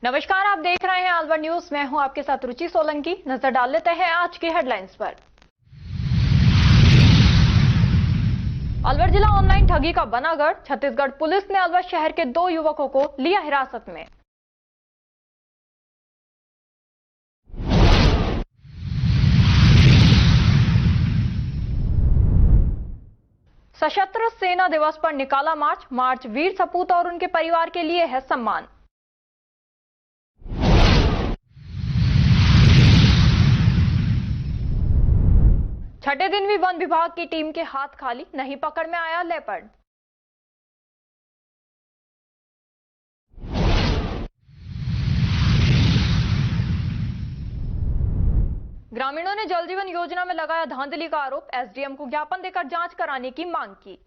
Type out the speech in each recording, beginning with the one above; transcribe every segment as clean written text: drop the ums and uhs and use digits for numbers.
नमस्कार, आप देख रहे हैं अलवर न्यूज। मैं हूं आपके साथ रुचि सोलंकी। नजर डाल लेते हैं आज की हेडलाइंस पर। अलवर जिला ऑनलाइन ठगी का बना गढ़। छत्तीसगढ़ पुलिस ने अलवर शहर के 2 युवकों को लिया हिरासत में। सशस्त्र सेना दिवस पर निकाला मार्च वीर सपूत और उनके परिवार के लिए है सम्मान। छठे दिन भी वन विभाग की टीम के हाथ खाली, नहीं पकड़ में आया लेपर्ड। ग्रामीणों ने जल जीवन योजना में लगाया धांधली का आरोप। एसडीएम को ज्ञापन देकर जांच कराने की मांग की।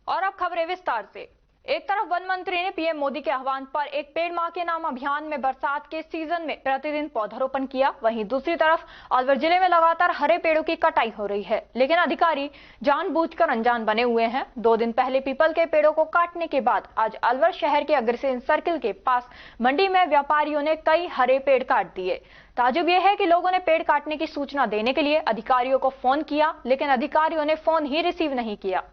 और अब खबरें विस्तार से। एक तरफ वन मंत्री ने पीएम मोदी के आह्वान पर एक पेड़ मां के नाम अभियान में बरसात के सीजन में प्रतिदिन पौधारोपण किया, वहीं दूसरी तरफ अलवर जिले में लगातार हरे पेड़ों की कटाई हो रही है, लेकिन अधिकारी जानबूझकर अनजान बने हुए हैं। 2 दिन पहले पीपल के पेड़ों को काटने के बाद आज अलवर शहर के अग्रसेन सर्किल के पास मंडी में व्यापारियों ने कई हरे पेड़ काट दिए। ताजुब यह है कि लोगों ने पेड़ काटने की सूचना देने के लिए अधिकारियों को फोन किया, लेकिन अधिकारियों ने फोन ही रिसीव नहीं किया।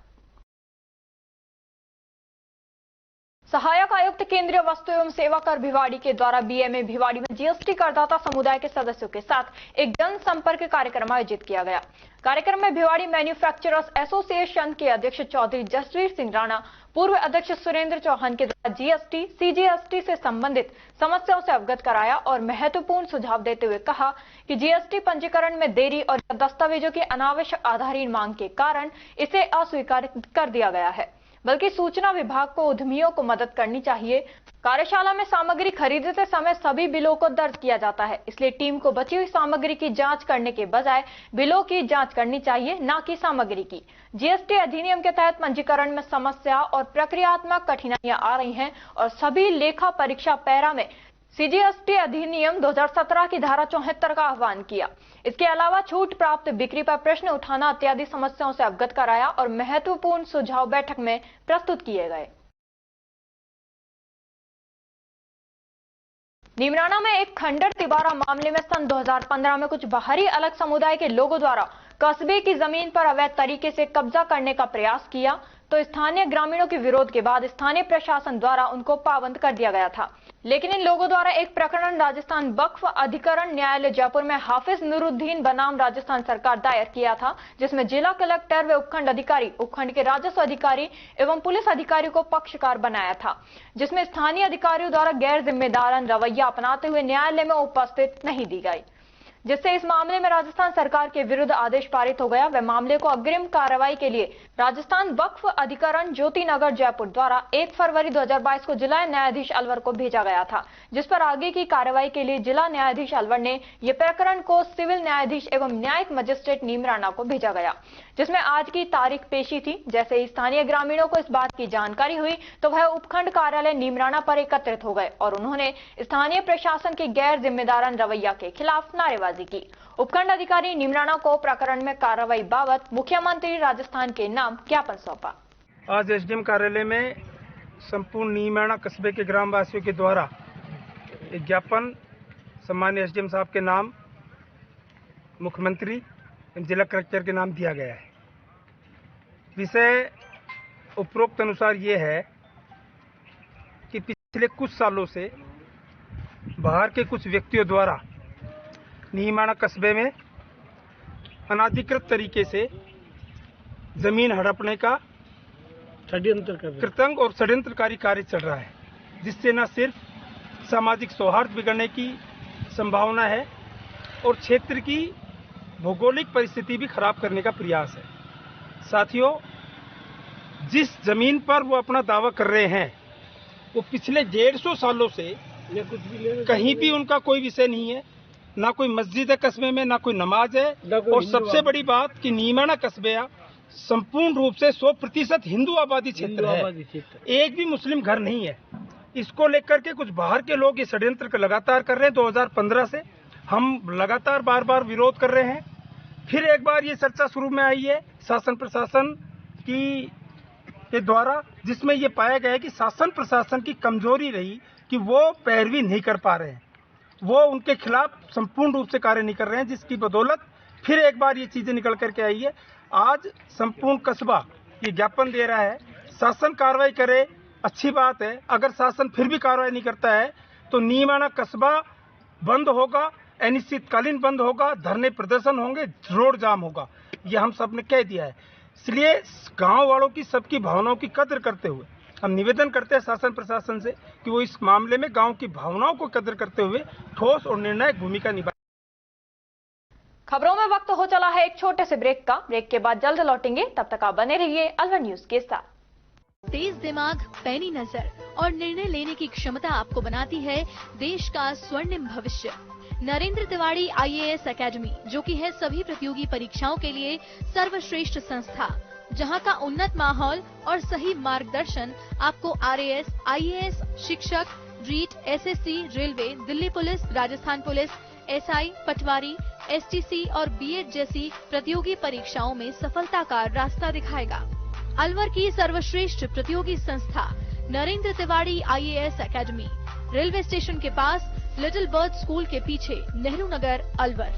सहायक आयुक्त केंद्रीय वस्तु एवं सेवा कर भिवाड़ी के द्वारा बीएमए भिवाड़ी में जीएसटी करदाता समुदाय के सदस्यों के साथ एक जनसंपर्क कार्यक्रम आयोजित किया गया। कार्यक्रम में भिवाड़ी मैन्युफैक्चरर्स एसोसिएशन के अध्यक्ष चौधरी जसवीर सिंह राणा, पूर्व अध्यक्ष सुरेंद्र चौहान के द्वारा जीएसटी सीजीएसटी से संबंधित समस्याओं से अवगत कराया और महत्वपूर्ण सुझाव देते हुए कहा कि जीएसटी पंजीकरण में देरी और दस्तावेजों की अनावश्यक आधारहीन मांग के कारण इसे अस्वीकार कर दिया गया है, बल्कि सूचना विभाग को उद्यमियों को मदद करनी चाहिए। कार्यशाला में सामग्री खरीदते समय सभी बिलों को दर्ज किया जाता है, इसलिए टीम को बची हुई सामग्री की जांच करने के बजाय बिलों की जांच करनी चाहिए, न कि सामग्री की। जीएसटी अधिनियम के तहत पंजीकरण में समस्या और प्रक्रियात्मक कठिनाइयां आ रही हैं और सभी लेखा परीक्षा पैरा में सीजीएसटी अधिनियम 2017 की धारा 74 का आह्वान किया। इसके अलावा छूट प्राप्त बिक्री पर प्रश्न उठाना इत्यादि समस्याओं से अवगत कराया और महत्वपूर्ण सुझाव बैठक में प्रस्तुत किए गए। नीमराना में एक खंडर तिबारा मामले में सन 2015 में कुछ बाहरी अलग समुदाय के लोगों द्वारा कस्बे की जमीन पर अवैध तरीके से कब्जा करने का प्रयास किया, तो स्थानीय ग्रामीणों के विरोध के बाद स्थानीय प्रशासन द्वारा उनको पाबंद कर दिया गया था। लेकिन इन लोगों द्वारा एक प्रकरण राजस्थान वक्फ अधिकरण न्यायालय जयपुर में हाफिज नूरुद्दीन बनाम राजस्थान सरकार दायर किया था, जिसमें जिला कलेक्टर व उपखंड अधिकारी, उपखंड के राजस्व अधिकारी एवं पुलिस अधिकारी को पक्षकार बनाया था, जिसमें स्थानीय अधिकारियों द्वारा गैर जिम्मेदारान रवैया अपनाते हुए न्यायालय में उपस्थित नहीं दी गई, जिससे इस मामले में राजस्थान सरकार के विरुद्ध आदेश पारित हो गया। व मामले को अग्रिम कार्रवाई के लिए राजस्थान वक्फ अधिकरण ज्योति नगर जयपुर द्वारा 1 फरवरी 2022 को जिला न्यायाधीश अलवर को भेजा गया था, जिस पर आगे की कार्रवाई के लिए जिला न्यायाधीश अलवर ने यह प्रकरण को सिविल न्यायाधीश एवं न्यायिक मजिस्ट्रेट नीमराना को भेजा गया, जिसमें आज की तारीख पेशी थी। जैसे ही स्थानीय ग्रामीणों को इस बात की जानकारी हुई तो वह उपखंड कार्यालय नीमराना पर एकत्रित हो गए और उन्होंने स्थानीय प्रशासन के गैर जिम्मेदारान रवैया के खिलाफ नारेबाजी की। उपखंड अधिकारी नीमराना को प्रकरण में कार्रवाई बाबत मुख्यमंत्री राजस्थान के नाम ज्ञापन सौंपा। आज एसडीएम कार्यालय में संपूर्ण नीमराना कस्बे के ग्रामवासियों के द्वारा एक ज्ञापन सम्मान्य एसडीएम साहब के नाम मुख्यमंत्री जिला कलेक्टर के नाम दिया गया है। विषय उपरोक्त अनुसार ये है कि पिछले कुछ सालों से बाहर के कुछ व्यक्तियों द्वारा नीमराना कस्बे में अनाधिकृत तरीके से जमीन हड़पने का कृतंग और षड्यंत्रकारी कार्य चल रहा है, जिससे न सिर्फ सामाजिक सौहार्द बिगड़ने की संभावना है और क्षेत्र की भौगोलिक परिस्थिति भी खराब करने का प्रयास है। साथियों, जिस जमीन पर वो अपना दावा कर रहे हैं वो पिछले 150 सालों से कहीं भी उनका कोई विषय नहीं है, ना कोई मस्जिद है कस्बे में, ना कोई नमाज है, और सबसे बड़ी बात कि नीमराना कस्बे संपूर्ण रूप से 100% हिंदू आबादी क्षेत्र है, एक भी मुस्लिम घर नहीं है। इसको लेकर के कुछ बाहर के लोग ये षड्यंत्र लगातार कर रहे हैं। 2015 से हम लगातार बार विरोध कर रहे हैं। फिर एक बार ये चर्चा शुरू में आई है शासन प्रशासन की के द्वारा, जिसमें ये पाया गया है कि शासन प्रशासन की कमजोरी रही कि वो पैरवी नहीं कर पा रहे हैं, वो उनके खिलाफ संपूर्ण रूप से कार्य नहीं कर रहे हैं, जिसकी बदौलत फिर एक बार ये चीजें निकल करके आई है। आज संपूर्ण कस्बा ये ज्ञापन दे रहा है, शासन कार्रवाई करे, अच्छी बात है। अगर शासन फिर भी कार्रवाई नहीं करता है तो नीमाना कस्बा बंद होगा, अनिश्चितकालीन बंद होगा, धरने प्रदर्शन होंगे, रोड जाम होगा, ये हम सब ने कह दिया है। इसलिए गांव वालों की सबकी भावनाओं की कद्र करते हुए हम निवेदन करते हैं शासन प्रशासन से कि वो इस मामले में गांव की भावनाओं को कद्र करते हुए ठोस और निर्णायक भूमिका निभाए। खबरों में वक्त हो चला है एक छोटे से ब्रेक का। ब्रेक के बाद जल्द लौटेंगे, तब तक आप बने रहिए अलवर न्यूज के साथ। तेज दिमाग, पैनी नजर और निर्णय लेने की क्षमता आपको बनाती है देश का स्वर्णिम भविष्य। नरेंद्र तिवारी IAS एकेडमी, जो कि है सभी प्रतियोगी परीक्षाओं के लिए सर्वश्रेष्ठ संस्था, जहां का उन्नत माहौल और सही मार्गदर्शन आपको RAS, IAS, शिक्षक, REET, SSC, railway, Delhi police, Rajasthan police, SI, patwari, STC और B.Ed जैसी प्रतियोगी परीक्षाओं में सफलता का रास्ता दिखाएगा। अलवर की सर्वश्रेष्ठ प्रतियोगी संस्था Narendra Tiwari IAS academy, railway station के पास, लिटिल बर्ड स्कूल के पीछे, नेहरू नगर, अलवर।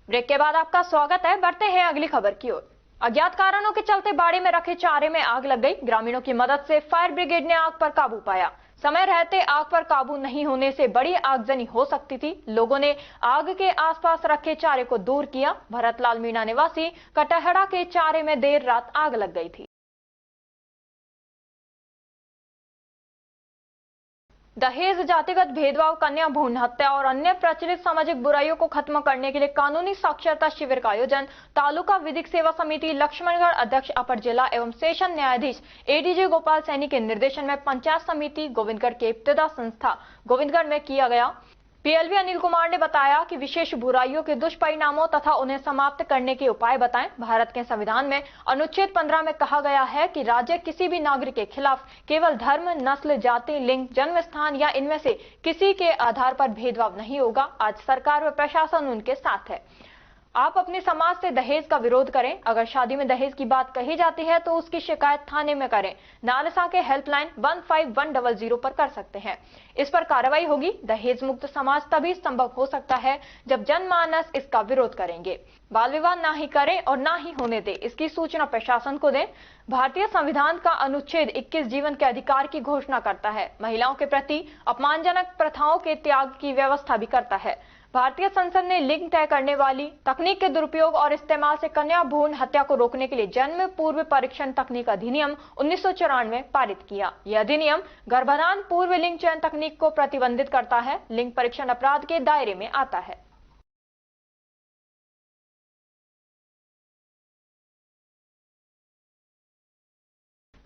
ब्रेक के बाद आपका स्वागत है। बढ़ते हैं अगली खबर की ओर। अज्ञात कारणों के चलते बाड़ी में रखे चारे में आग लग गई। ग्रामीणों की मदद से फायर ब्रिगेड ने आग पर काबू पाया। समय रहते आग पर काबू नहीं होने से बड़ी आगजनी हो सकती थी। लोगों ने आग के आसपास रखे चारे को दूर किया। भरतलाल मीणा निवासी कटहड़ा के चारे में देर रात आग लग गई थी। दहेज, जातिगत भेदभाव, कन्या भ्रूण हत्या और अन्य प्रचलित सामाजिक बुराइयों को खत्म करने के लिए कानूनी साक्षरता शिविर का आयोजन तालुका विधिक सेवा समिति लक्ष्मणगढ़ अध्यक्ष अपर जिला एवं सेशन न्यायाधीश ADJ गोपाल सैनी के निर्देशन में पंचायत समिति गोविंदगढ़ के इब्तिदा संस्था गोविंदगढ़ में किया गया। PLV अनिल कुमार ने बताया कि विशेष बुराइयों के दुष्परिणामों तथा उन्हें समाप्त करने के उपाय बताएं। भारत के संविधान में अनुच्छेद 15 में कहा गया है कि राज्य किसी भी नागरिक के खिलाफ केवल धर्म, नस्ल, जाति, लिंग, जन्म स्थान या इनमें से किसी के आधार पर भेदभाव नहीं होगा। आज सरकार व प्रशासन उनके साथ है। आप अपने समाज से दहेज का विरोध करें। अगर शादी में दहेज की बात कही जाती है तो उसकी शिकायत थाने में करें। नालसा के हेल्पलाइन 15100 पर कर सकते हैं। इस पर कार्रवाई होगी। दहेज मुक्त समाज तभी संभव हो सकता है जब जनमानस इसका विरोध करेंगे। बाल विवाह ना ही करें और ना ही होने दें, इसकी सूचना प्रशासन को दें। भारतीय संविधान का अनुच्छेद 21 जीवन के अधिकार की घोषणा करता है। महिलाओं के प्रति अपमानजनक प्रथाओं के त्याग की व्यवस्था भी करता है। भारतीय संसद ने लिंग तय करने वाली तकनीक के दुरुपयोग और इस्तेमाल से कन्या भ्रूण हत्या को रोकने के लिए जन्म पूर्व परीक्षण तकनीक अधिनियम 1994 पारित किया। यह अधिनियम गर्भाधान पूर्व लिंग चयन तकनीक को प्रतिबंधित करता है। लिंग परीक्षण अपराध के दायरे में आता है।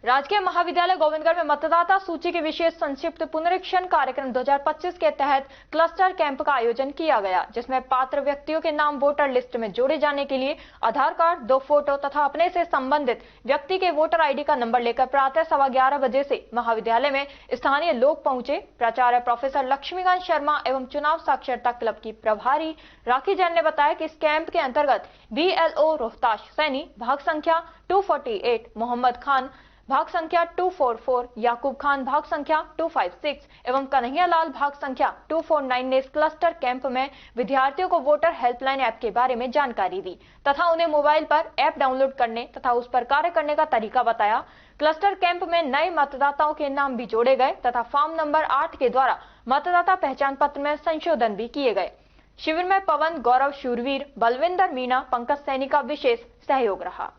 राजकीय महाविद्यालय गोविंदगढ़ में मतदाता सूची के विशेष संक्षिप्त पुनरीक्षण कार्यक्रम 2025 के तहत क्लस्टर कैंप का आयोजन किया गया, जिसमें पात्र व्यक्तियों के नाम वोटर लिस्ट में जोड़े जाने के लिए आधार कार्ड, 2 फोटो तथा अपने से संबंधित व्यक्ति के वोटर ID का नंबर लेकर प्रातः 11:15 बजे से महाविद्यालय में स्थानीय लोग पहुंचे। प्राचार्य प्रोफेसर लक्ष्मीकांत शर्मा एवं चुनाव साक्षरता क्लब की प्रभारी राखी जैन ने बताया कि इस कैंप के अंतर्गत BLO रोहताश सैनी भाग संख्या 248, मोहम्मद खान भाग संख्या 244, याकूब खान भाग संख्या 256 एवं कन्हैयालाल भाग संख्या 249 ने इस क्लस्टर कैंप में विद्यार्थियों को वोटर हेल्पलाइन ऐप के बारे में जानकारी दी तथा उन्हें मोबाइल पर ऐप डाउनलोड करने तथा उस पर कार्य करने का तरीका बताया। क्लस्टर कैंप में नए मतदाताओं के नाम भी जोड़े गए तथा फॉर्म नंबर 8 के द्वारा मतदाता पहचान पत्र में संशोधन भी किए गए। शिविर में पवन, गौरव, शूरवीर, बलविंदर मीणा, पंकज सैनी का विशेष सहयोग रहा।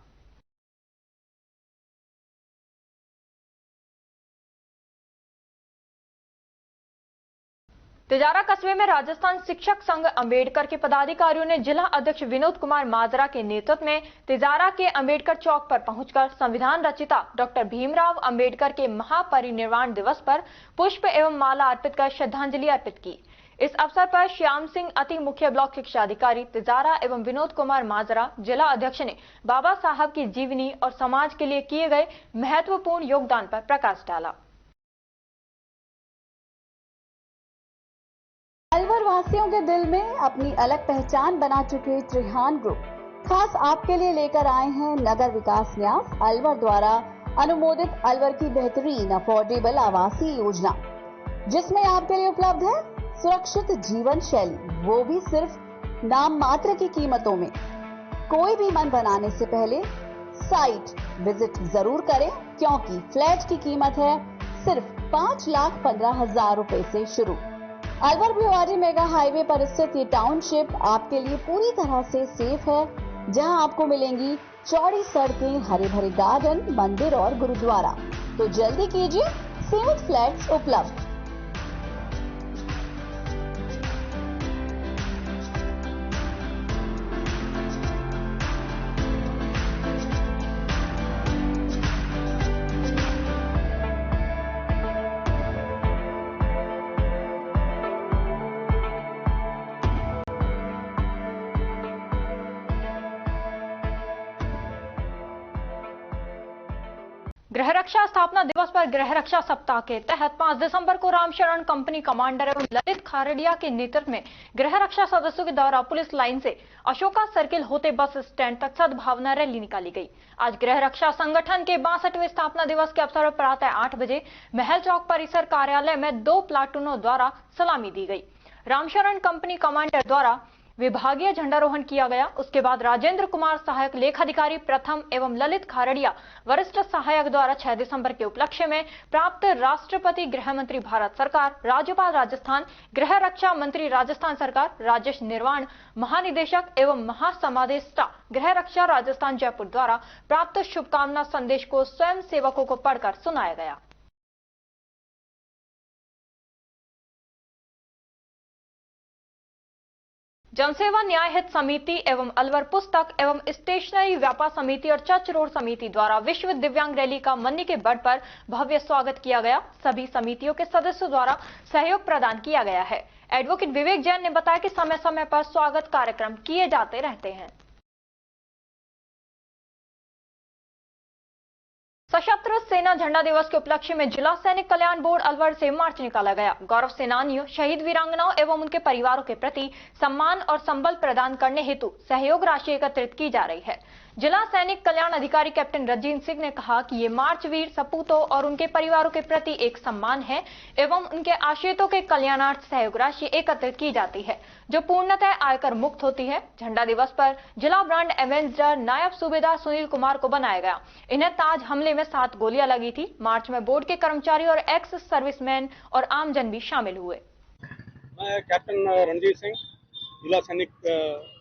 तिजारा कस्बे में राजस्थान शिक्षक संघ अंबेडकर के पदाधिकारियों ने जिला अध्यक्ष विनोद कुमार माजरा के नेतृत्व में तिजारा के अंबेडकर चौक पर पहुंचकर संविधान रचिता डॉक्टर भीमराव अंबेडकर के महापरिनिर्वाण दिवस पर पुष्प एवं माला अर्पित कर श्रद्धांजलि अर्पित की। इस अवसर पर श्याम सिंह अति मुख्य ब्लॉक शिक्षा अधिकारी तिजारा एवं विनोद कुमार माजरा जिला अध्यक्ष ने बाबा साहब की जीवनी और समाज के लिए किए गए महत्वपूर्ण योगदान पर प्रकाश डाला। अलवर निवासियों के दिल में अपनी अलग पहचान बना चुके त्रिहान ग्रुप खास आपके लिए लेकर आए हैं नगर विकास न्यास अलवर द्वारा अनुमोदित अलवर की बेहतरीन अफोर्डेबल आवासीय योजना, जिसमें आपके लिए उपलब्ध है सुरक्षित जीवन शैली, वो भी सिर्फ नाम मात्र की कीमतों में। कोई भी मन बनाने से पहले साइट विजिट जरूर करें, क्योंकि फ्लैट की कीमत है सिर्फ 5,15,000 रुपए से शुरू। अलवर भिवाड़ी मेगा हाईवे पर स्थित ये टाउनशिप आपके लिए पूरी तरह से सेफ है, जहां आपको मिलेंगी चौड़ी सड़कें, हरे भरे गार्डन, मंदिर और गुरुद्वारा। तो जल्दी कीजिए, सीमित फ्लैट्स उपलब्ध। गृह रक्षा स्थापना दिवस पर गृह रक्षा सप्ताह के तहत 5 दिसंबर को रामशरण कंपनी कमांडर एवं ललित खारडिया के नेतृत्व में गृह रक्षा सदस्यों के द्वारा पुलिस लाइन से अशोका सर्किल होते बस स्टैंड तक सद्भावना रैली निकाली गई। आज गृह रक्षा संगठन के 62वें स्थापना दिवस के अवसर पर प्रातः 8 बजे महल चौक परिसर कार्यालय में 2 प्लाटूनों द्वारा सलामी दी गई। रामशरण कंपनी कमांडर द्वारा विभागीय झंडारोहण किया गया। उसके बाद राजेंद्र कुमार सहायक लेखाधिकारी प्रथम एवं ललित खारडिया वरिष्ठ सहायक द्वारा 6 दिसंबर के उपलक्ष्य में प्राप्त राष्ट्रपति गृह मंत्री भारत सरकार, राज्यपाल राजस्थान, गृह रक्षा मंत्री राजस्थान सरकार, राजेश निर्वाण महानिदेशक एवं महासमादेष्टा गृह रक्षा राजस्थान जयपुर द्वारा प्राप्त शुभकामना संदेश को स्वयं सेवकों को पढ़कर सुनाया गया। जनसेवा न्याय हित समिति एवं अलवर पुस्तक एवं स्टेशनरी व्यापार समिति और चर्च रोड समिति द्वारा विश्व दिव्यांग रैली का मन्नी के बड़ पर भव्य स्वागत किया गया। सभी समितियों के सदस्यों द्वारा सहयोग प्रदान किया गया है। एडवोकेट विवेक जैन ने बताया कि समय समय पर स्वागत कार्यक्रम किए जाते रहते हैं। सशस्त्र सेना झंडा दिवस के उपलक्ष्य में जिला सैनिक कल्याण बोर्ड अलवर से मार्च निकाला गया। गौरव सेनानियों, शहीद वीरांगनाओं एवं उनके परिवारों के प्रति सम्मान और संबल प्रदान करने हेतु सहयोग राशि एकत्रित की जा रही है। जिला सैनिक कल्याण अधिकारी कैप्टन रजीन सिंह ने कहा कि ये मार्च वीर सपूतों और उनके परिवारों के प्रति एक सम्मान है एवं उनके आश्रितों के कल्याणार्थ सहयोग राशि एकत्रित की जाती है, जो पूर्णतः आयकर मुक्त होती है। झंडा दिवस पर जिला ब्रांड एम्बेसडर नायब सूबेदार सुनील कुमार को बनाया गया। इन्हें ताज हमले में 7 गोलियां लगी थी। मार्च में बोर्ड के कर्मचारी और एक्स सर्विसमैन और आमजन भी शामिल हुए। मैं कैप्टन रणजीत सिंह, जिला सैनिक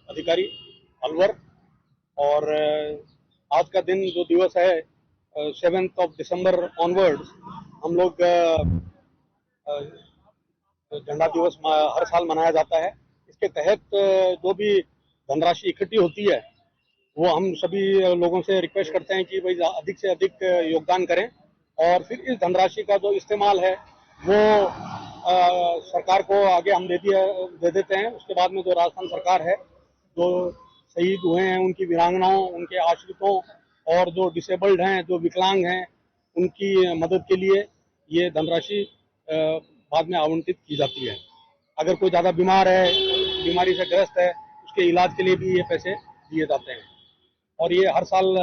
अधिकारी अलवर, और आज का दिन जो दिवस है 7 दिसंबर ऑनवर्ड्स हम लोग झंडा दिवस हर साल मनाया जाता है। इसके तहत जो भी धनराशि इकट्ठी होती है वो हम सभी लोगों से रिक्वेस्ट करते हैं कि भाई अधिक से अधिक योगदान करें, और फिर इस धनराशि का जो इस्तेमाल है वो सरकार को आगे हम दे देते हैं। उसके बाद में जो राजस्थान सरकार है, जो शहीद हुए हैं उनकी वीरांगनाओं, उनके आश्रितों और जो डिसेबल्ड हैं, जो विकलांग हैं, उनकी मदद के लिए ये धनराशि बाद में आवंटित की जाती है। अगर कोई ज़्यादा बीमार है, बीमारी से ग्रस्त है, उसके इलाज के लिए भी ये पैसे दिए जाते हैं। और ये हर साल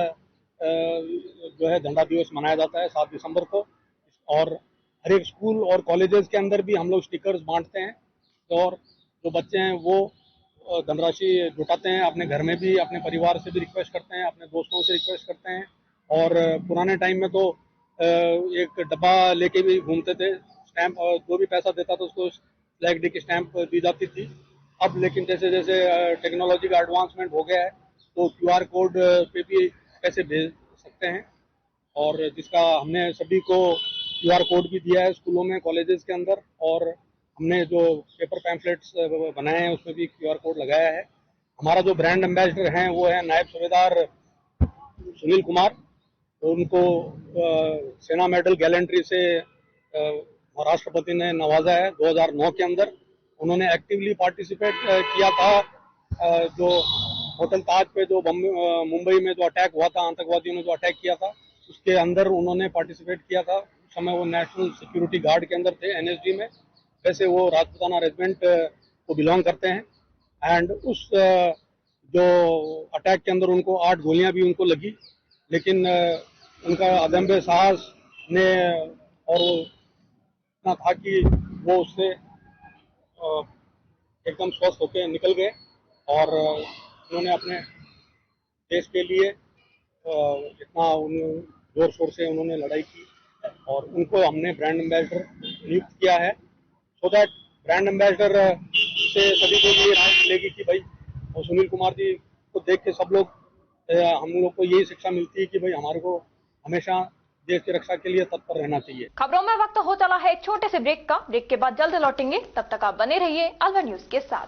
जो है झंडा दिवस मनाया जाता है 7 दिसंबर को, और हर एक स्कूल और कॉलेजेस के अंदर भी हम लोग स्टिकर्स बांटते हैं, और जो बच्चे हैं वो धनराशि जुटाते हैं। अपने घर में भी, अपने परिवार से भी रिक्वेस्ट करते हैं, अपने दोस्तों से रिक्वेस्ट करते हैं। और पुराने टाइम में तो एक डब्बा लेके भी घूमते थे, स्टैंप, जो भी पैसा देता था उसको फ्लैग डे की स्टैंप दी जाती थी। अब लेकिन जैसे जैसे टेक्नोलॉजी का एडवांसमेंट हो गया है तो QR कोड पे भी पैसे भेज सकते हैं, और जिसका हमने सभी को QR कोड भी दिया है स्कूलों में, कॉलेजेस के अंदर, और हमने जो पेपर पैम्फलेट्स बनाए हैं उसमें भी QR कोड लगाया है। हमारा जो ब्रांड एम्बेसडर हैं वो है नायब सूबेदार सुनील कुमार, तो उनको सेना मेडल गैलेंट्री से राष्ट्रपति ने नवाजा है 2009 के अंदर। उन्होंने एक्टिवली पार्टिसिपेट किया था जो होटल ताज पे जो मुंबई में जो अटैक हुआ था, आतंकवादियों ने जो अटैक किया था, उसके अंदर उन्होंने पार्टिसिपेट किया था। उस समय वो नेशनल सिक्योरिटी गार्ड के अंदर थे, NSD में। वैसे वो राजपूताना रेजिमेंट को बिलोंग करते हैं। एंड उस जो अटैक के अंदर उनको 8 गोलियां भी उनको लगी, लेकिन उनका अदम्य साहस ने और इतना था कि वो उससे एकदम स्वस्थ होकर निकल गए और उन्होंने अपने देश के लिए इतना जोर शोर से उन्होंने लड़ाई की और उनको हमने ब्रांड एम्बेसडर नियुक्त किया है। सो दैट ब्रांड एम्बेसडर से सभी को ये राय मिलेगी कि भाई और सुनील कुमार जी को देख के सब लोग हम लोग को यही शिक्षा मिलती है कि भाई हमारे को हमेशा देश की रक्षा के लिए तत्पर रहना चाहिए। खबरों में वक्त हो चला है एक छोटे से ब्रेक का। ब्रेक के बाद जल्द लौटेंगे, तब तक आप बने रहिए अलवर न्यूज के साथ।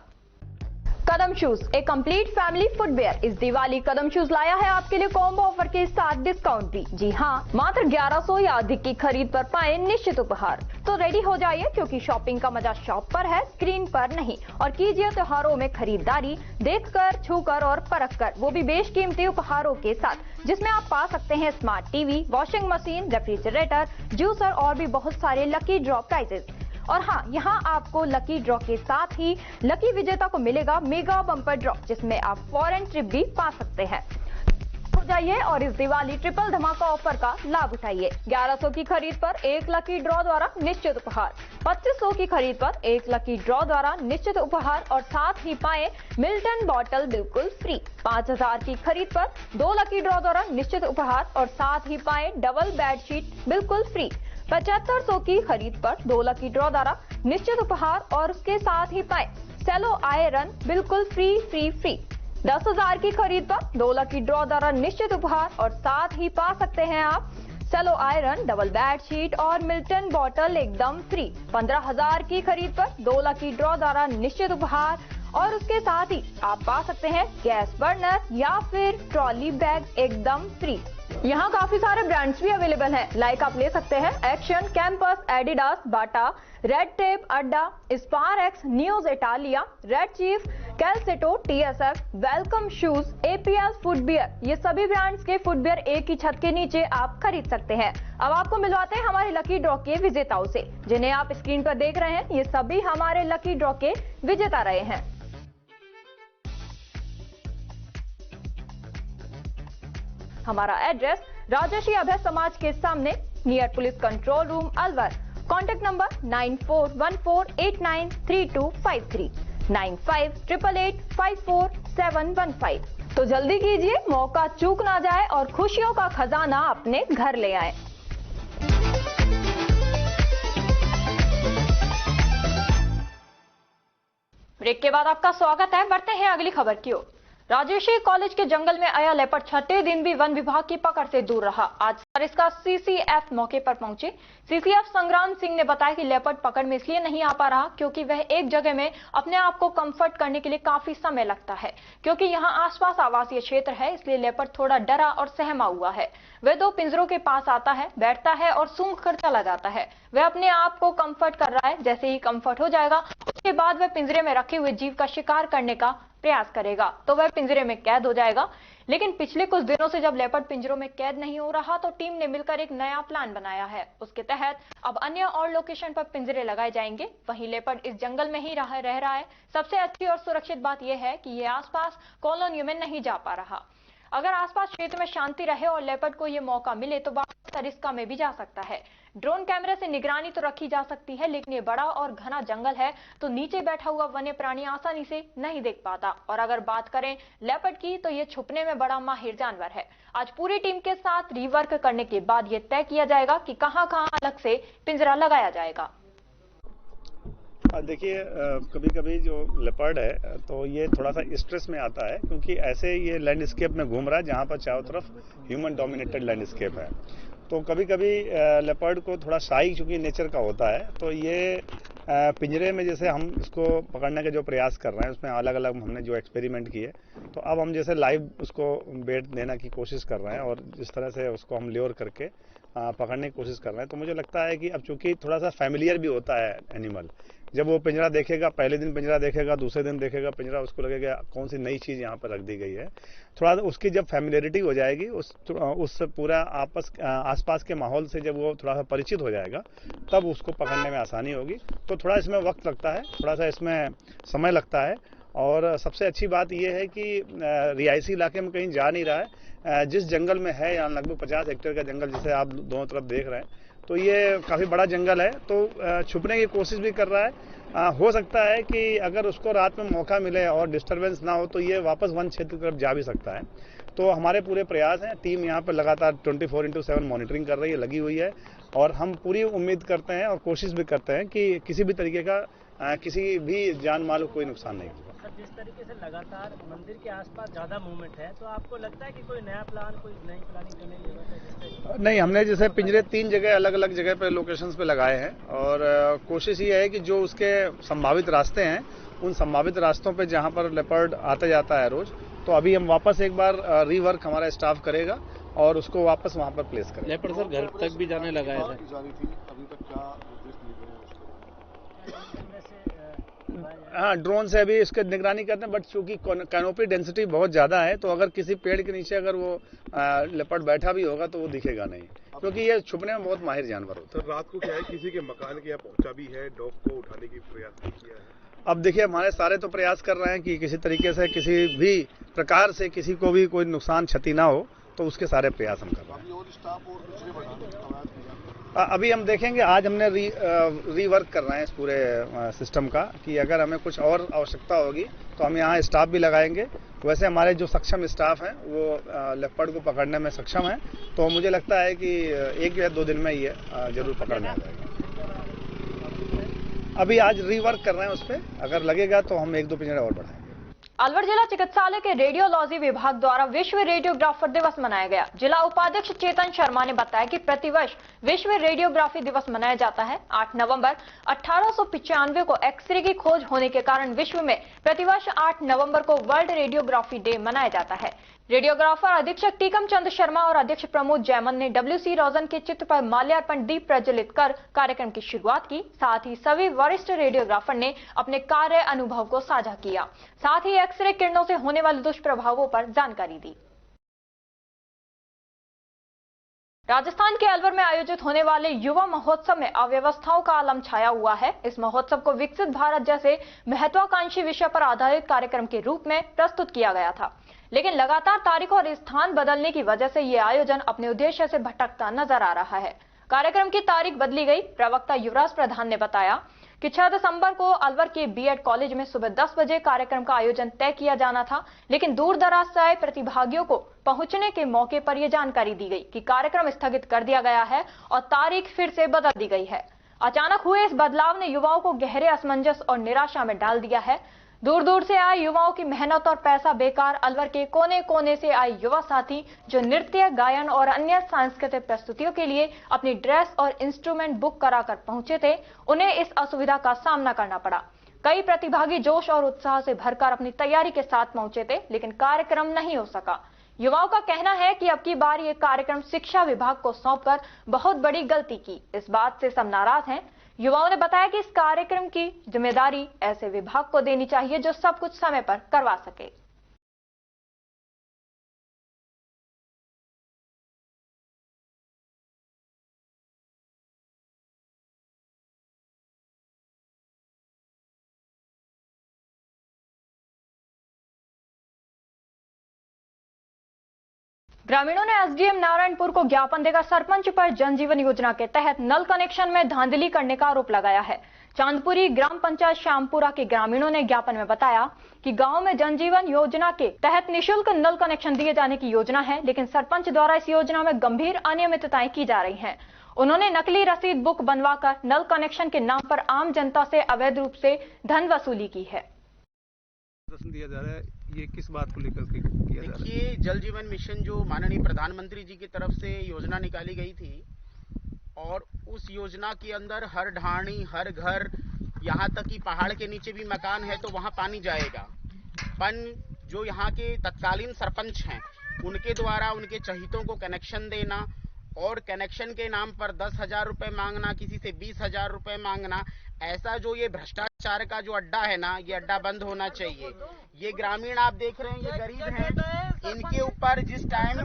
कदम शूज, एक कंप्लीट फैमिली फुटवेयर। इस दिवाली कदम शूज लाया है आपके लिए कॉम्बो ऑफर के साथ डिस्काउंट भी। जी हाँ, मात्र 1100 या अधिक की खरीद पर पाएं निश्चित उपहार। तो रेडी हो जाइए, क्योंकि शॉपिंग का मजा शॉप पर है, स्क्रीन पर नहीं। और कीजिए त्योहारों में खरीदारी देखकर, छूकर और परखकर, वो भी बेशकीमती उपहारों के साथ, जिसमें आप पा सकते हैं smart TV, washing machine, refrigerator, juicer और भी बहुत सारे लकी ड्रॉ प्राइजेस। और हाँ, यहाँ आपको लकी ड्रॉ के साथ ही लकी विजेता को मिलेगा मेगा बम्पर ड्रॉ, जिसमें आप फॉरेन ट्रिप भी पा सकते हैं। हो जाइए और इस दिवाली ट्रिपल धमाका ऑफर का लाभ उठाइए। 1100 की खरीद पर 1 लकी ड्रॉ द्वारा निश्चित उपहार, 2500 की खरीद पर 1 लकी ड्रॉ द्वारा निश्चित उपहार और साथ ही पाए मिल्टन बॉटल बिल्कुल फ्री। 5000 की खरीद पर 2 लकी ड्रॉ द्वारा निश्चित उपहार और साथ ही पाए डबल बेडशीट बिल्कुल फ्री। 7500 की खरीद पर 2 लकी ड्रॉ द्वारा निश्चित उपहार और उसके साथ ही पाए सेलो आयरन बिल्कुल फ्री। 10,000 की खरीद पर 2 लकी ड्रॉ द्वारा निश्चित उपहार और साथ ही पा सकते हैं आप सेलो आयरन, डबल बेडशीट और मिल्टन बॉटल एकदम फ्री। 15,000 की खरीद पर 2 लकी ड्रॉ द्वारा निश्चित उपहार और उसके साथ ही आप पा सकते हैं गैस बर्नर या फिर ट्रॉली बैग एकदम फ्री। यहाँ काफी सारे ब्रांड्स भी अवेलेबल हैं, लाइक आप ले सकते हैं Action, Campus, Adidas, Bata, Red Tape, Adda, Sparx, नियोज इटालिया, Red Chief, Calcetto, TSF, welcome shoes, APL footwear. ये सभी ब्रांड्स के फुटवियर एक ही छत के नीचे आप खरीद सकते हैं। अब आपको मिलवाते हैं हमारे लकी ड्रॉ के विजेताओं से, जिन्हें आप स्क्रीन पर देख रहे हैं। ये सभी हमारे लकी ड्रॉ के विजेता रहे हैं। हमारा एड्रेस राजर्षि अभय समाज के सामने, near police control room, Alwar. Contact number 9414893253, 9588854715। तो जल्दी कीजिए, मौका चूक ना जाए और खुशियों का खजाना अपने घर ले आए। ब्रेक के बाद आपका स्वागत है। बढ़ते हैं अगली खबर की ओर। राजर्षि कॉलेज के जंगल में आया लेपर्ड छठे दिन भी वन विभाग की पकड़ से दूर रहा। आज इसका CCF मौके पर पहुंचे। CCF संग्राम सिंह ने बताया कि लेपर्ड पकड़ में इसलिए नहीं आ पा रहा क्योंकि वह एक जगह में अपने आप को कंफर्ट करने के लिए काफी समय लगता है, क्योंकि यहाँ आसपास आवासीय क्षेत्र है, इसलिए लेपर्ड थोड़ा डरा और सहमा हुआ है। वह 2 पिंजरों के पास आता है, बैठता है और सूंघ कर चला जाता है। वह अपने आप को कंफर्ट कर रहा है। जैसे ही कंफर्ट हो जाएगा, उसके बाद वह पिंजरे में रखे हुए जीव का शिकार करने का प्रयास करेगा, तो वह पिंजरे में कैद हो जाएगा। लेकिन पिछले कुछ दिनों से जब लेपर्ड पिंजरों में कैद नहीं हो रहा, तो टीम ने मिलकर एक नया प्लान बनाया है। उसके तहत अब अन्य और लोकेशन पर पिंजरे लगाए जाएंगे। वहीं लेपर्ड इस जंगल में ही रह रहा है। सबसे अच्छी और सुरक्षित बात यह है कि ये आसपास कॉलोनियों में नहीं जा पा रहा। अगर आसपास क्षेत्र में शांति रहे और लेपर्ड को ये मौका मिले तो सरिस्का में भी जा सकता है। ड्रोन कैमरे से निगरानी तो रखी जा सकती है, लेकिन ये बड़ा और घना जंगल है, तो नीचे बैठा हुआ वन्य प्राणी आसानी से नहीं देख पाता। और अगर बात करें लेपर्ड की, तो ये छुपने में बड़ा माहिर जानवर है। आज पूरी टीम के साथ रिवर्क करने के बाद ये तय किया जाएगा कि कहां-कहां अलग से पिंजरा लगाया जाएगा। देखिए, कभी कभी जो लेपर्ड है तो ये थोड़ा सा स्ट्रेस में आता है, क्योंकि ऐसे ये लैंडस्केप में घूम रहा है जहाँ पर चारों तरफ ह्यूमन डोमिनेटेड लैंडस्केप है। तो कभी कभी लेपर्ड को थोड़ा शाई चूंकि नेचर का होता है, तो ये पिंजरे में जैसे हम इसको पकड़ने का जो प्रयास कर रहे हैं, उसमें अलग अलग हमने जो एक्सपेरिमेंट किए, तो अब हम जैसे लाइव उसको बेट देने की कोशिश कर रहे हैं और जिस तरह से उसको हम ल्योर करके पकड़ने की कोशिश कर रहे हैं। तो मुझे लगता है कि अब चूंकि थोड़ा सा फैमिलियर भी होता है एनिमल, जब वो पिंजरा देखेगा, पहले दिन पिंजरा देखेगा, दूसरे दिन देखेगा पिंजरा, उसको लगेगा कौन सी नई चीज यहाँ पर रख दी गई है। थोड़ा उसकी जब फैमिलियरिटी हो जाएगी, उस पूरा आसपास के माहौल से जब वो थोड़ा सा परिचित हो जाएगा, तब उसको पकड़ने में आसानी होगी। तो थोड़ा इसमें वक्त लगता है, थोड़ा सा इसमें समय लगता है। और सबसे अच्छी बात यह है कि रिहायशी इलाके में कहीं जा नहीं रहा है। जिस जंगल में है, यहाँ लगभग 50 हेक्टेयर का जंगल जिसे आप दोनों तरफ देख रहे हैं, तो ये काफी बड़ा जंगल है। तो छुपने की कोशिश भी कर रहा है। हो सकता है कि अगर उसको रात में मौका मिले और डिस्टरबेंस ना हो तो ये वापस वन क्षेत्र की तरफ जा भी सकता है। तो हमारे पूरे प्रयास हैं, टीम यहाँ पर लगातार 24/7 मॉनिटरिंग कर रही है, लगी हुई है। और हम पूरी उम्मीद करते हैं और कोशिश भी करते हैं कि किसी भी तरीके का किसी भी जान माल को कोई नुकसान नहीं होगा। जिस तरीके से लगातार मंदिर के आसपास ज्यादा मूवमेंट है, तो आपको लगता है कि कोई नया प्लान, कोई नई प्लानिंग करने की जरूरत है? नहीं, हमने जैसे पिंजरे 3 जगह अलग अलग जगह पे लोकेशंस पे लगाए हैं। और कोशिश ये है कि जो उसके संभावित रास्ते हैं, उन संभावित रास्तों पे जहां पर लेपर्ड आता जाता है रोज, तो अभी हम वापस एक बार रीवर्क हमारा स्टाफ करेगा और उसको वापस वहां पर प्लेस करेगा। लेपर्ड सर घर तक भी जाने लगा है। हाँ, ड्रोन से अभी इसके निगरानी करते हैं, बट चूंकि कैनोपी डेंसिटी बहुत ज्यादा है, तो अगर किसी पेड़ के नीचे अगर वो लेपर्ड बैठा भी होगा तो वो दिखेगा नहीं, क्योंकि ये छुपने में बहुत माहिर जानवर होता है। तो रात को क्या है, किसी के मकान के यहाँ पहुंचा भी है, डॉग को उठाने की प्रयास किया है? अब देखिए, हमारे सारे तो प्रयास कर रहे हैं कि किसी तरीके से, किसी भी प्रकार से किसी को भी कोई नुकसान क्षति ना हो, तो उसके सारे प्रयास हम कर रहे हैं। अभी हम देखेंगे, आज हमने रीवर्क कर रहे हैं इस पूरे सिस्टम का, कि अगर हमें कुछ और आवश्यकता होगी तो हम यहाँ स्टाफ भी लगाएंगे। वैसे हमारे जो सक्षम स्टाफ हैं वो लेपर्ड को पकड़ने में सक्षम है, तो मुझे लगता है कि 1 या 2 दिन में ये जरूर पकड़ में आ जाएगा। अभी आज रीवर्क कर रहे हैं उस पर, अगर लगेगा तो हम 1-2 पिंजरे और बढ़ाएंगे। अलवर जिला चिकित्सालय के रेडियोलॉजी विभाग द्वारा विश्व रेडियोग्राफर दिवस मनाया गया। जिला उपाध्यक्ष चेतन शर्मा ने बताया कि प्रतिवर्ष विश्व रेडियोग्राफी दिवस मनाया जाता है। 8 नवंबर 1895 को एक्सरे की खोज होने के कारण विश्व में प्रतिवर्ष 8 नवंबर को वर्ल्ड रेडियोग्राफी डे मनाया जाता है। रेडियोग्राफर अधीक्षक टीकम चंद शर्मा और अध्यक्ष प्रमोद जैमन ने WC रोजन के चित्र पर माल्यार्पण दीप प्रज्वलित कर कार्यक्रम की शुरुआत की। साथ ही सभी वरिष्ठ रेडियोग्राफर ने अपने कार्य अनुभव को साझा किया। साथ ही एक्सरे किरणों से होने वाले दुष्प्रभावों पर जानकारी दी। राजस्थान के अलवर में आयोजित होने वाले युवा महोत्सव में अव्यवस्थाओं का आलम छाया हुआ है। इस महोत्सव को विकसित भारत जैसे महत्वाकांक्षी विषय पर आधारित कार्यक्रम के रूप में प्रस्तुत किया गया था, लेकिन लगातार तारीख और स्थान बदलने की वजह से ये आयोजन अपने उद्देश्य से भटकता नजर आ रहा है। कार्यक्रम की तारीख बदली गई। प्रवक्ता युवराज प्रधान ने बताया कि 6 दिसंबर को अलवर के बीएड कॉलेज में सुबह 10 बजे कार्यक्रम का आयोजन तय किया जाना था, लेकिन दूर दराज से आए प्रतिभागियों को पहुंचने के मौके पर यह जानकारी दी गई कि कार्यक्रम स्थगित कर दिया गया है और तारीख फिर से बदल दी गई है। अचानक हुए इस बदलाव ने युवाओं को गहरे असमंजस और निराशा में डाल दिया है। दूर दूर से आए युवाओं की मेहनत और पैसा बेकार। अलवर के कोने कोने से आए युवा साथी जो नृत्य, गायन और अन्य सांस्कृतिक प्रस्तुतियों के लिए अपनी ड्रेस और इंस्ट्रूमेंट बुक कराकर पहुंचे थे, उन्हें इस असुविधा का सामना करना पड़ा। कई प्रतिभागी जोश और उत्साह से भरकर अपनी तैयारी के साथ पहुंचे थे, लेकिन कार्यक्रम नहीं हो सका। युवाओं का कहना है कि अब की बार ये कार्यक्रम शिक्षा विभाग को सौंपकर बहुत बड़ी गलती की। इस बात से सब नाराज हैं। युवाओं ने बताया कि इस कार्यक्रम की जिम्मेदारी ऐसे विभाग को देनी चाहिए जो सब कुछ समय पर करवा सके। ग्रामीणों ने एसडीएम नारायणपुर को ज्ञापन देकर सरपंच पर जनजीवन योजना के तहत नल कनेक्शन में धांधली करने का आरोप लगाया है। चांदपुरी ग्राम पंचायत श्यामपुरा के ग्रामीणों ने ज्ञापन में बताया कि गांव में जनजीवन योजना के तहत निःशुल्क नल कनेक्शन दिए जाने की योजना है, लेकिन सरपंच द्वारा इस योजना में गंभीर अनियमितताएं की जा रही हैं। उन्होंने नकली रसीद बुक बनवाकर नल कनेक्शन के नाम पर आम जनता से अवैध रूप से धन वसूली की है। दिया जा रहा है, ये किस बात को लेकर के किया जा रहा है? देखिए, जल जीवन मिशन जो माननीय प्रधानमंत्री जी की तरफ से योजना निकाली गई थी, और उस योजना के अंदर हर ढाणी, हर घर, यहाँ तक कि पहाड़ के नीचे भी मकान है तो वहाँ पानी जाएगा। पर जो यहाँ के तत्कालीन सरपंच हैं, उनके द्वारा उनके चहितों को कनेक्शन देना और कनेक्शन के नाम पर 10,000 रुपए मांगना, किसी से 20,000 रुपए मांगना, ऐसा जो ये भ्रष्टाचार का जो अड्डा है ना, ये अड्डा बंद होना चाहिए। ये ग्रामीण आप देख रहे हैं, ये गरीब हैं, इनके ऊपर जिस टाइम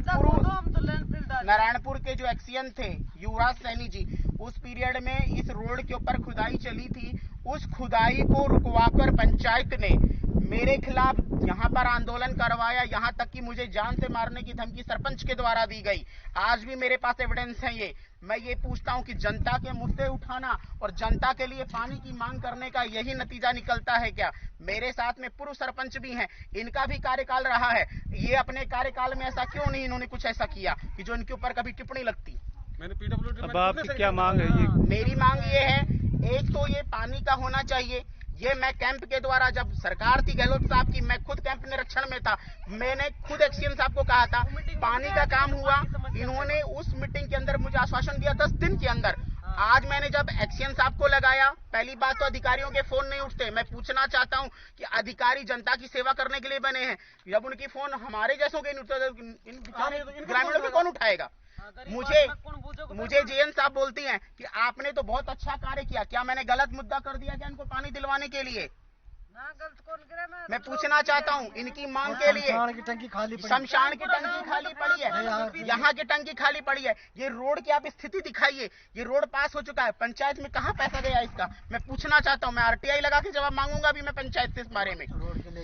नारायणपुर के जो एक्सीएन थे युवराज सैनी जी, उस पीरियड में इस रोड के ऊपर खुदाई चली थी। उस खुदाई को रुकवाकर पंचायत ने मेरे खिलाफ यहाँ पर आंदोलन करवाया, यहाँ तक कि मुझे जान से मारने की धमकी सरपंच के द्वारा दी गई। आज भी मेरे पास एविडेंस है ये। मैं ये पूछता हूँ कि जनता के मुद्दे उठाना और जनता के लिए पानी की मांग करने का यही नतीजा निकलता है क्या? मेरे साथ में पूर्व सरपंच भी हैं, इनका भी कार्यकाल रहा है। ये अपने कार्यकाल में ऐसा क्यों नहीं इन्होंने कुछ ऐसा किया कि जो इनके ऊपर कभी टिप्पणी लगती? अब आपकी क्या मांग है? ये मेरी मांग ये है, एक तो ये पानी का होना चाहिए। ये मैं कैंप के द्वारा, जब सरकार थी गहलोत साहब की, मैं खुद कैंप निरीक्षण में था, मैंने खुद एक्सीएन साहब को कहा था पानी का काम हुआ। इन्होंने उस मीटिंग के अंदर मुझे आश्वासन दिया 10 दिन के अंदर। आज मैंने जब एक्सीएन साहब को लगाया, पहली बात तो अधिकारियों के फोन नहीं उठते। मैं पूछना चाहता हूं कि अधिकारी जनता की सेवा करने के लिए बने हैं, जब उनकी फोन हमारे जैसों के नहीं उठते, इन ग्रामीणों के कौन उठाएगा? मुझे जेएन साहब बोलती हैं कि आपने तो बहुत अच्छा कार्य किया। क्या मैंने गलत मुद्दा कर दिया क्या इनको पानी दिलवाने के लिए? मैं पूछना चाहता हूं इनकी मांग के लिए। शमशान की टंकी खाली पड़ी है, यहाँ की टंकी खाली पड़ी है। ये रोड की आप स्थिति दिखाइए, ये रोड पास हो चुका है, पंचायत में कहाँ पैसा गया इसका? मैं पूछना चाहता हूँ। मैं आरटीआई लगा के जवाब मांगूंगा अभी मैं पंचायत से इस बारे में।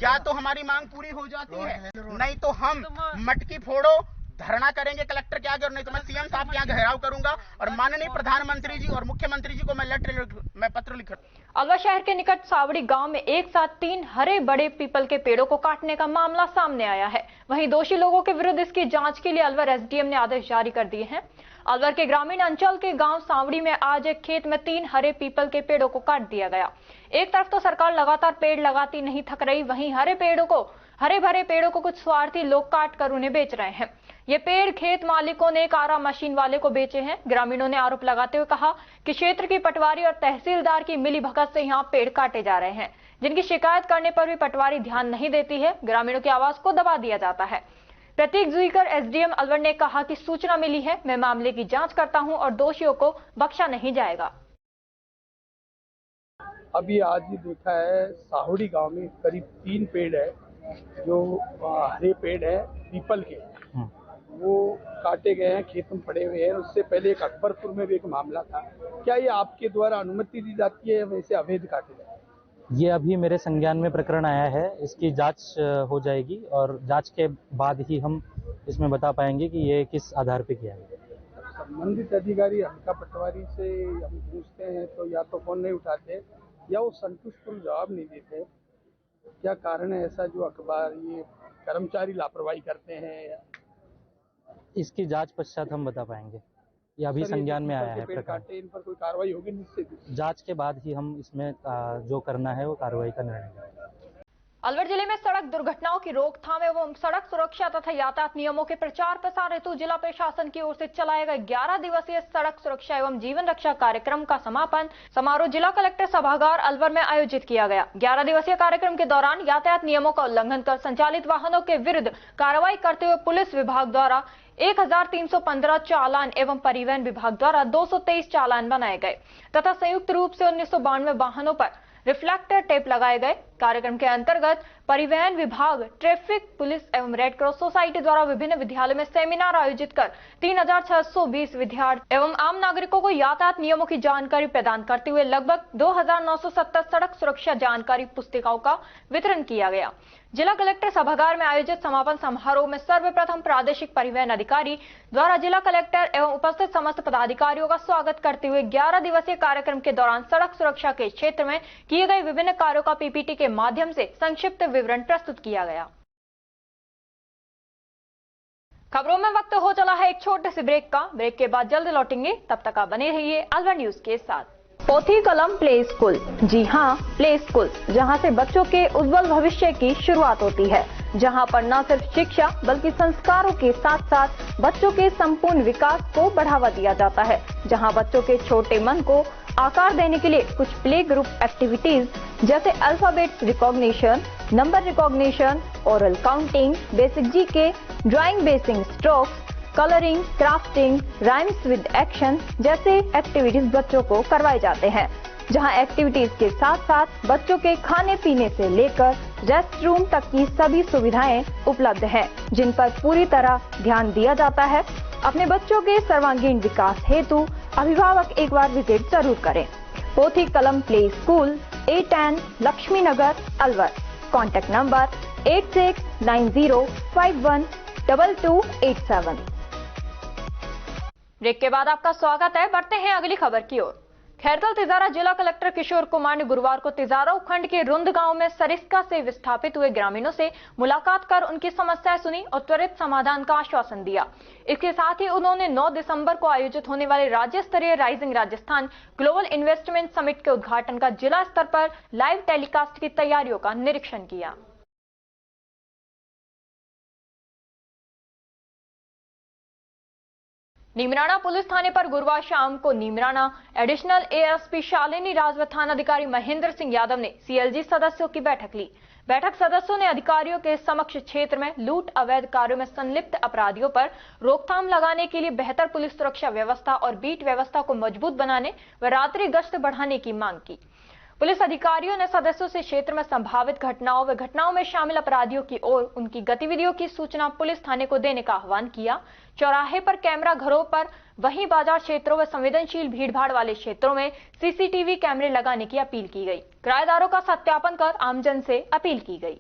या तो हमारी मांग पूरी हो जाती है, नहीं तो हम मटकी फोड़ो धरना करेंगे कलेक्टर के आगे, और नहीं तो मैं सीएम साहब के यहाँ घेराव करूंगा और माननीय प्रधानमंत्री जी और मुख्यमंत्री जी को मैं पत्र लिख। अलवर शहर के निकट सावड़ी गांव में एक साथ 3 हरे बड़े पीपल के पेड़ों को काटने का मामला सामने आया है। वहीं दोषी लोगों के विरुद्ध इसकी जांच के लिए अलवर एसडीएम ने आदेश जारी कर दिए हैं। अलवर के ग्रामीण अंचल के गांव सावड़ी में आज एक खेत में 3 हरे पीपल के पेड़ों को काट दिया गया। एक तरफ तो सरकार लगातार पेड़ लगाती नहीं थक रही, वहीं हरे भरे पेड़ों को कुछ स्वार्थी लोग काट कर उन्हें बेच रहे हैं। ये पेड़ खेत मालिकों ने कारा मशीन वाले को बेचे हैं। ग्रामीणों ने आरोप लगाते हुए कहा कि क्षेत्र की पटवारी और तहसीलदार की मिलीभगत से यहां पेड़ काटे जा रहे हैं, जिनकी शिकायत करने पर भी पटवारी ध्यान नहीं देती है। ग्रामीणों की आवाज को दबा दिया जाता है। प्रतीक जुईकर एसडीएम अलवर ने कहा कि सूचना मिली है, मैं मामले की जांच करता हूं और दोषियों को बख्शा नहीं जाएगा। अभी आज ही देखा है साहुड़ी गांव में करीब 3 पेड़ है जो हरे पेड़ है पीपल के, वो काटे गए हैं, खेत में पड़े हुए हैं। उससे पहले एक अकबरपुर में भी एक मामला था। क्या ये आपके द्वारा अनुमति दी जाती है वैसे अवैध काटे जाते हैं? ये अभी मेरे संज्ञान में प्रकरण आया है, इसकी जांच हो जाएगी और जांच के बाद ही हम इसमें बता पाएंगे कि ये किस आधार पे किया है। संबंधित अधिकारी हल्का पटवारी से हम पूछते हैं तो या तो फोन नहीं उठाते या वो संतुष्टपूर्ण जवाब नहीं देते। क्या कारण है ऐसा जो अखबार ये कर्मचारी लापरवाही करते हैं? इसकी जांच पश्चात हम बता पाएंगे। ये अभी संज्ञान में आया है प्रकरण। इन पर कोई कार्रवाई होगी निश्चित? जांच के बाद ही हम इसमें जो करना है वो कार्रवाई का निर्णय लेंगे। अलवर जिले में सड़क दुर्घटनाओं की रोकथाम एवं सड़क सुरक्षा तथा यातायात नियमों के प्रचार प्रसार हेतु जिला प्रशासन की ओर से चलाए गए 11 दिवसीय सड़क सुरक्षा एवं जीवन रक्षा कार्यक्रम का समापन समारोह जिला कलेक्टर सभागार अलवर में आयोजित किया गया। 11 दिवसीय कार्यक्रम के दौरान यातायात नियमों का उल्लंघन कर संचालित वाहनों के विरुद्ध कार्रवाई करते हुए पुलिस विभाग द्वारा 1315 चालान एवं परिवहन विभाग द्वारा 223 चालान बनाए गए तथा संयुक्त रूप से 1992 वाहनों पर रिफ्लेक्टर टेप लगाए गए। कार्यक्रम के अंतर्गत परिवहन विभाग, ट्रैफिक पुलिस एवं रेड क्रॉस सोसाइटी द्वारा विभिन्न विद्यालयों में सेमिनार आयोजित कर 3620 विद्यार्थी एवं आम नागरिकों को यातायात नियमों की जानकारी प्रदान करते हुए लगभग 2970 सड़क सुरक्षा जानकारी पुस्तिकाओं का वितरण किया गया। जिला कलेक्टर सभागार में आयोजित समापन समारोह में सर्वप्रथम प्रादेशिक परिवहन अधिकारी द्वारा जिला कलेक्टर एवं उपस्थित समस्त पदाधिकारियों का स्वागत करते हुए 11 दिवसीय कार्यक्रम के दौरान सड़क सुरक्षा के क्षेत्र में किए गए विभिन्न कार्यों का पीपीटी के माध्यम से संक्षिप्त विवरण प्रस्तुत किया गया। खबरों में वक्त हो चला है एक छोटे से ब्रेक का। ब्रेक के बाद जल्द लौटेंगे, तब तक आप बने रहिए अलवर न्यूज के साथ। पोथी कलम प्ले स्कूल, जी हाँ प्ले स्कूल, जहाँ से बच्चों के उज्जवल भविष्य की शुरुआत होती है, जहाँ पर न सिर्फ शिक्षा बल्कि संस्कारों के साथ साथ बच्चों के संपूर्ण विकास को बढ़ावा दिया जाता है, जहाँ बच्चों के छोटे मन को आकार देने के लिए कुछ प्ले ग्रुप एक्टिविटीज जैसे alphabet recognition, number recognition, oral counting, basic GK, drawing basic strokes, colouring, crafting, rhymes with action जैसे एक्टिविटीज बच्चों को करवाए जाते हैं, जहां एक्टिविटीज के साथ साथ बच्चों के खाने पीने से लेकर रेस्ट रूम तक की सभी सुविधाएं उपलब्ध हैं, जिन पर पूरी तरह ध्यान दिया जाता है। अपने बच्चों के सर्वांगीण विकास हेतु अभिभावक एक बार विजिट जरूर करें। Pothi Kalam play school, A10 Laxmi Nagar, Alwar. Contact number 8690512287। Break के बाद आपका स्वागत है। बढ़ते हैं अगली खबर की ओर। खैरतल तिजारा जिला कलेक्टर किशोर कुमार ने गुरुवार को तिजारा उपखंड के रुंद गांव में सरिस्का से विस्थापित हुए ग्रामीणों से मुलाकात कर उनकी समस्याएं सुनी और त्वरित समाधान का आश्वासन दिया। इसके साथ ही उन्होंने 9 दिसंबर को आयोजित होने वाले राज्य स्तरीय rising Rajasthan global investment summit के उद्घाटन का जिला स्तर पर लाइव टेलीकास्ट की तैयारियों का निरीक्षण किया। नीमराना पुलिस थाने पर गुरुवार शाम को नीमराना एडिशनल एएसपी शालिनी राज व थानाधिकारी महेंद्र सिंह यादव ने सीएलजी सदस्यों की बैठक ली। बैठक सदस्यों ने अधिकारियों के समक्ष क्षेत्र में लूट, अवैध कार्यों में संलिप्त अपराधियों पर रोकथाम लगाने के लिए बेहतर पुलिस सुरक्षा व्यवस्था और बीट व्यवस्था को मजबूत बनाने व रात्रि गश्त बढ़ाने की मांग की। पुलिस अधिकारियों ने सदस्यों से क्षेत्र में संभावित घटनाओं व घटनाओं में शामिल अपराधियों की ओर उनकी गतिविधियों की सूचना पुलिस थाने को देने का आह्वान किया। चौराहे पर कैमरा घरों पर, वहीं बाजार क्षेत्रों व संवेदनशील भीड़भाड़ वाले क्षेत्रों में सीसीटीवी कैमरे लगाने की अपील की गई। किराएदारों का सत्यापन कर आमजन से अपील की गई।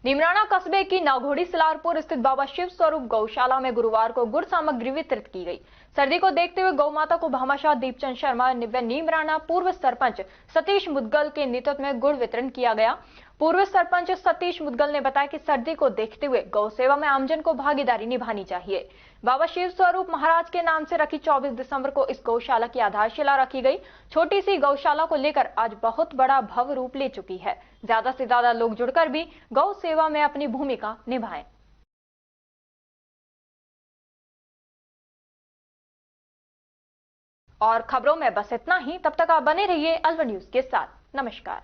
नीमराना कस्बे की नाघोड़ी सिलारपुर स्थित बाबा शिव स्वरूप गौशाला में गुरुवार को गुड़ सामग्री वितरित की गई। सर्दी को देखते हुए गौ माता को भामाशाह दीपचंद शर्मा व नीमराना पूर्व सरपंच सतीश मुदगल के नेतृत्व में गुड़ वितरण किया गया। पूर्व सरपंच सतीश मुदगल ने बताया कि सर्दी को देखते हुए गौ सेवा में आमजन को भागीदारी निभानी चाहिए। बाबा शिव स्वरूप महाराज के नाम से रखी 24 दिसंबर को इस गौशाला की आधारशिला रखी गई। छोटी सी गौशाला को लेकर आज बहुत बड़ा भव्य रूप ले चुकी है। ज्यादा से ज्यादा लोग जुड़कर भी गौ सेवा में अपनी भूमिका निभाएं। और खबरों में बस इतना ही। तब तक आप बने रहिए अलवर न्यूज के साथ। नमस्कार।